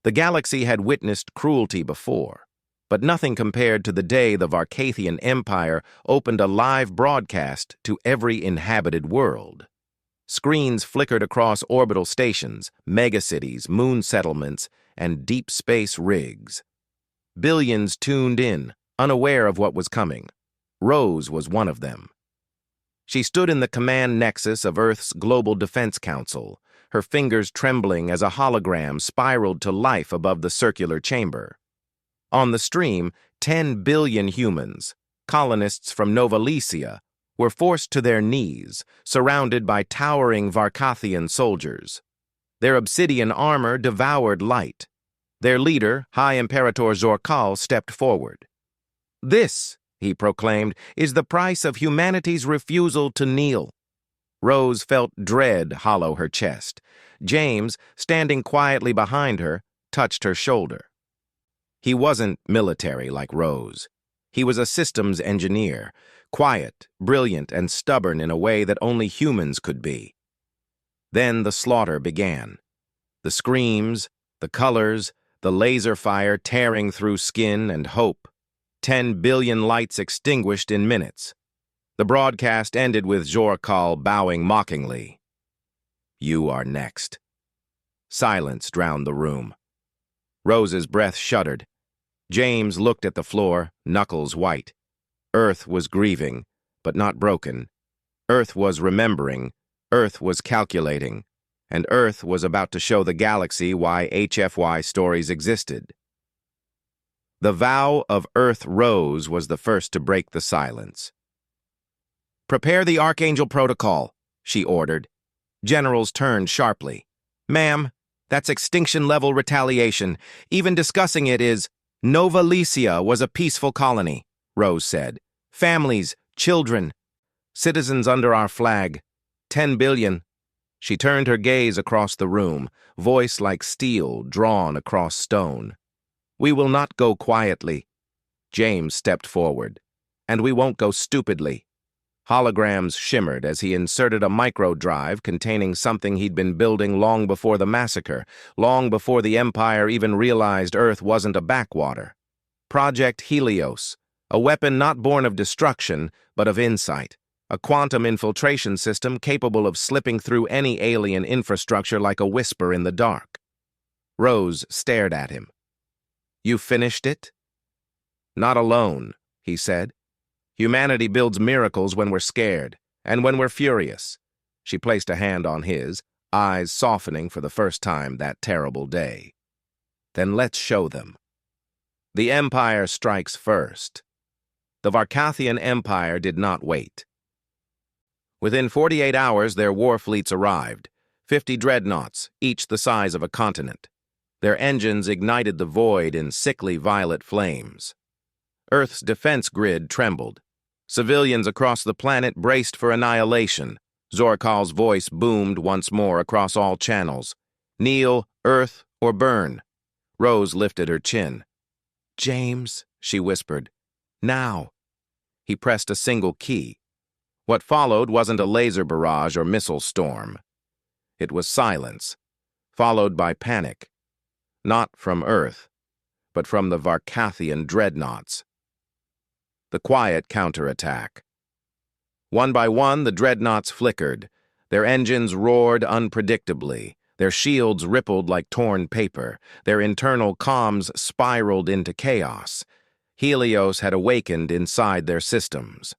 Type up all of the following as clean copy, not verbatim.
The galaxy had witnessed cruelty before, but nothing compared to the day the Varkathian Empire opened a live broadcast to every inhabited world. Screens flickered across orbital stations, megacities, moon settlements, and deep space rigs. Billions tuned in, unaware of what was coming. Rose was one of them. She stood in the command nexus of Earth's Global Defense Council, her fingers trembling as a hologram spiraled to life above the circular chamber. On the stream, 10 billion humans, colonists from Nova Lycia, were forced to their knees, surrounded by towering Varkathian soldiers. Their obsidian armor devoured light. Their leader, High Imperator Zorkal, stepped forward. "This," he proclaimed, "is the price of humanity's refusal to kneel." Rose felt dread hollow her chest. James, standing quietly behind her, touched her shoulder. He wasn't military like Rose. He was a systems engineer, quiet, brilliant, and stubborn in a way that only humans could be. Then the slaughter began. The screams, the colors, the laser fire tearing through skin and hope. 10 billion lights extinguished in minutes. The broadcast ended with Zorkal bowing mockingly. "You are next." Silence drowned the room. Rose's breath shuddered. James looked at the floor, knuckles white. Earth was grieving, but not broken. Earth was remembering. Earth was calculating. And Earth was about to show the galaxy why HFY Stories existed. The vow of Earth Rose was the first to break the silence. "Prepare the Archangel Protocol," she ordered. Generals turned sharply. "Ma'am, that's extinction-level retaliation. Even discussing it is—" "Nova Lycia was a peaceful colony," Rose said. "Families, children, citizens under our flag. 10 billion. She turned her gaze across the room, voice like steel drawn across stone. "We will not go quietly." James stepped forward. "And we won't go stupidly." Holograms shimmered as he inserted a micro-drive containing something he'd been building long before the massacre, long before the Empire even realized Earth wasn't a backwater. Project Helios, a weapon not born of destruction, but of insight. A quantum infiltration system capable of slipping through any alien infrastructure like a whisper in the dark. Rose stared at him. "You finished it?" "Not alone," he said. "Humanity builds miracles when we're scared, and when we're furious." She placed a hand on his, eyes softening for the first time that terrible day. "Then let's show them. The Empire strikes first." The Varkathian Empire did not wait. Within 48 hours, their war fleets arrived, 50 dreadnoughts, each the size of a continent. Their engines ignited the void in sickly violet flames. Earth's defense grid trembled. Civilians across the planet braced for annihilation. Zorkal's voice boomed once more across all channels. "Kneel, Earth, or burn." Rose lifted her chin. "James," she whispered. "Now." He pressed a single key. What followed wasn't a laser barrage or missile storm. It was silence, followed by panic. Not from Earth, but from the Varkathian dreadnoughts. The quiet counterattack. One by one, the dreadnoughts flickered. Their engines roared unpredictably. Their shields rippled like torn paper. Their internal comms spiraled into chaos. Helios had awakened inside their systems.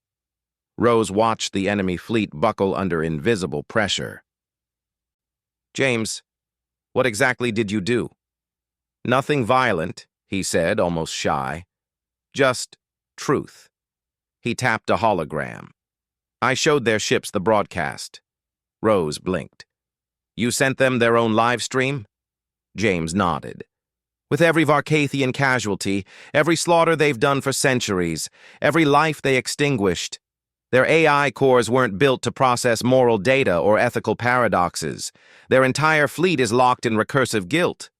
Rose watched the enemy fleet buckle under invisible pressure. "James, what exactly did you do?" "Nothing violent," he said, almost shy. "Just truth." He tapped a hologram. "I showed their ships the broadcast." Rose blinked. "You sent them their own live stream?" James nodded. "With every Varkathian casualty, every slaughter they've done for centuries, every life they extinguished. Their AI cores weren't built to process moral data or ethical paradoxes. Their entire fleet is locked in recursive guilt."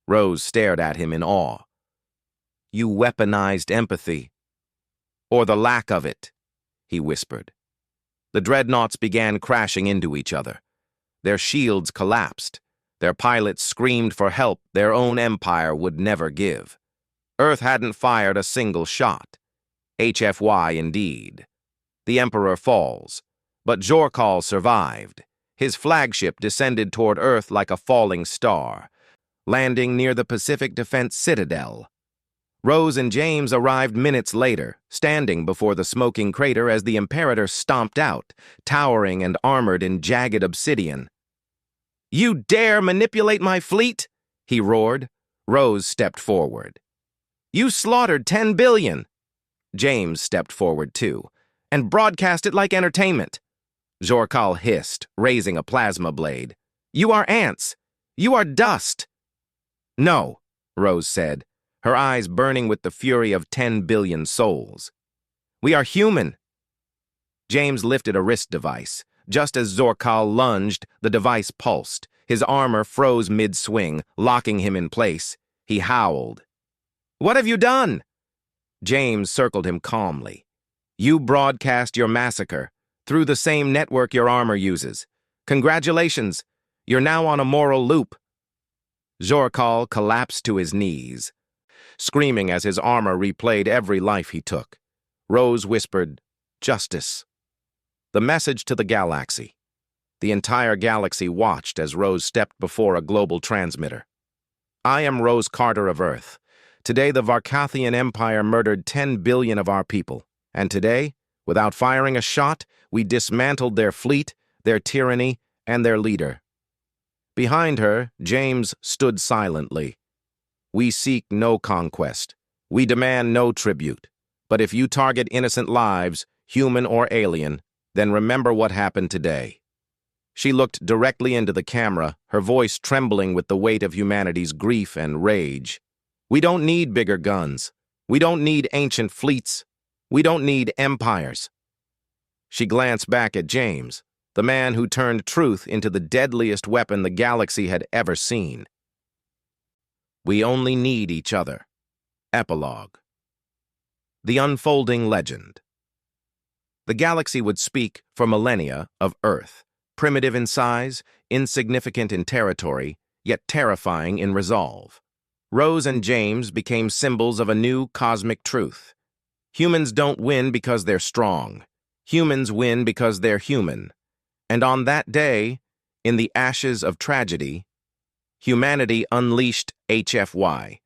Rose stared at him in awe. "You weaponized empathy." "Or the lack of it," he whispered. The dreadnoughts began crashing into each other. Their shields collapsed. Their pilots screamed for help their own empire would never give. Earth hadn't fired a single shot. HFY indeed. The Emperor falls, but Jorkal survived. His flagship descended toward Earth like a falling star, landing near the Pacific Defense Citadel. Rose and James arrived minutes later, standing before the smoking crater as the Imperator stomped out, towering and armored in jagged obsidian. "You dare manipulate my fleet?" he roared. Rose stepped forward. "You slaughtered 10 billion." James stepped forward too, "and broadcast it like entertainment." Jorkal hissed, raising a plasma blade. "You are ants. You are dust." "No," Rose said, her eyes burning with the fury of 10 billion souls. "We are human." James lifted a wrist device. Just as Jorkal lunged, the device pulsed. His armor froze mid-swing, locking him in place. He howled. "What have you done?" James circled him calmly. "You broadcast your massacre through the same network your armor uses. Congratulations, you're now on a moral loop." Jorkal collapsed to his knees, screaming as his armor replayed every life he took. Rose whispered, "Justice." The message to the galaxy. The entire galaxy watched as Rose stepped before a global transmitter. "I am Rose Carter of Earth. Today the Varkathian Empire murdered 10 billion of our people. And today, without firing a shot, we dismantled their fleet, their tyranny, and their leader." Behind her, James stood silently. "We seek no conquest. We demand no tribute. But if you target innocent lives, human or alien, then remember what happened today." She looked directly into the camera, her voice trembling with the weight of humanity's grief and rage. "We don't need bigger guns. We don't need ancient fleets. We don't need empires." She glanced back at James, the man who turned truth into the deadliest weapon the galaxy had ever seen. "We only need each other." Epilogue. The unfolding legend. The galaxy would speak for millennia of Earth, primitive in size, insignificant in territory, yet terrifying in resolve. Rose and James became symbols of a new cosmic truth. Humans don't win because they're strong. Humans win because they're human. And on that day, in the ashes of tragedy, humanity unleashed HFY,